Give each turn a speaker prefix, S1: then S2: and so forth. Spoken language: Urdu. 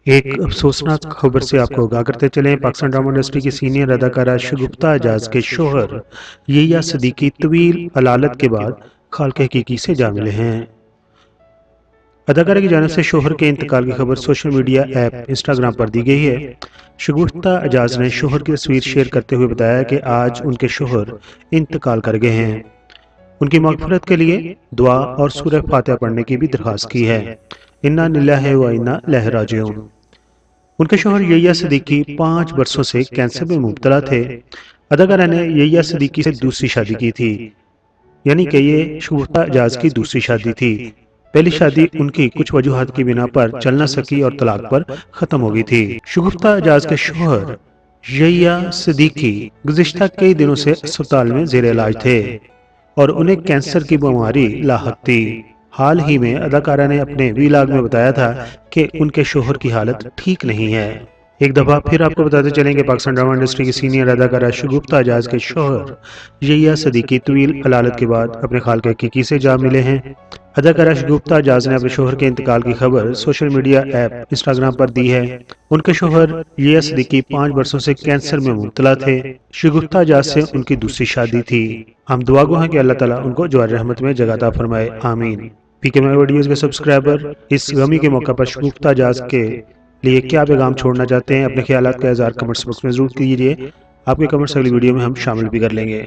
S1: ایک افسوسناک خبر سے آپ کو آگاہ کرتے چلیں۔ پاکستان ڈرامہ انڈسٹری کی سینئر اداکارہ شگفتہ اعجاز کے شوہر یحییٰ صدیقی طویل علالت کے بعد خالق حقیقی سے جا ملے ہیں۔ اداکارہ کی جانب سے شوہر کے انتقال کی خبر سوشل میڈیا ایپ انسٹاگرام پر دی گئی ہے۔ شگفتہ اعجاز نے شوہر کی تصویر شیئر کرتے ہوئے بتایا کہ آج ان کے شوہر انتقال کر گئے ہیں۔ ان کی مغفرت کے لیے دعا اور سورہ فاتحہ پڑھنے کی بھی درخواست کی ہے۔ انا للہ و انا الیہ راجعون۔ ان کے شوہر یحییٰ صدیقی 5 برسوں سے کینسر میں مبتلا تھے۔ اداکارہ نے یحییٰ صدیقی سے دوسری شادی کی تھی، یعنی کہ یہ شگفتہ اعجاز کی دوسری شادی تھی۔ پہلی شادی ان کی کچھ وجوہات کی بنا پر چل نہ سکی اور طلاق پر ختم ہو گئی تھی۔ شگفتہ اعجاز کے شوہر یحییٰ صدیقی گزشتہ کئی دنوں سے اسپتال میں زیر علاج تھے اور انہیں کینسر کی بیماری لاحق تھی۔ حال ہی میں اداکارہ نے اپنے ویلاگ میں بتایا تھا کہ ان کے شوہر کی حالت ٹھیک نہیں ہے۔ ایک دفعہ پھر آپ کو بتاتے چلیں کہ پاکستان ڈرامہ انڈسٹری کی سینئر اداکارہ شگفتہ اعجاز کے شوہر یحییٰ صدیقی طویل علالت کے بعد اپنے خالق حقیقی سے جا ملے ہیں۔ اداکارہ شگفتہ اعجاز نے اپنے شوہر کے انتقال کی خبر سوشل میڈیا ایپ انسٹاگرام پر دی ہے۔ ان کے شوہر یحییٰ صدیقی 5 برسوں سے کینسر میں مبتلا تھے۔ شگفتہ اعجاز سے ان کی دوسری شادی تھی۔ ہم دعا گو ہیں کہ اللہ تعالیٰ ان کو جوار رحمت میں جگہ عطا فرمائے، آمین۔ پی کے مائی ویڈیوز کے سبسکرائبر اس غمی کے موقع پر شگفتہ اعجاز کے لیے کیا پیغام چھوڑنا چاہتے ہیں؟ اپنے خیالات کا اظہار کمنٹس باکس میں ضرور کیجیے۔ آپ کے کمنٹس اگلی ویڈیو میں ہم شامل بھی کر لیں گے۔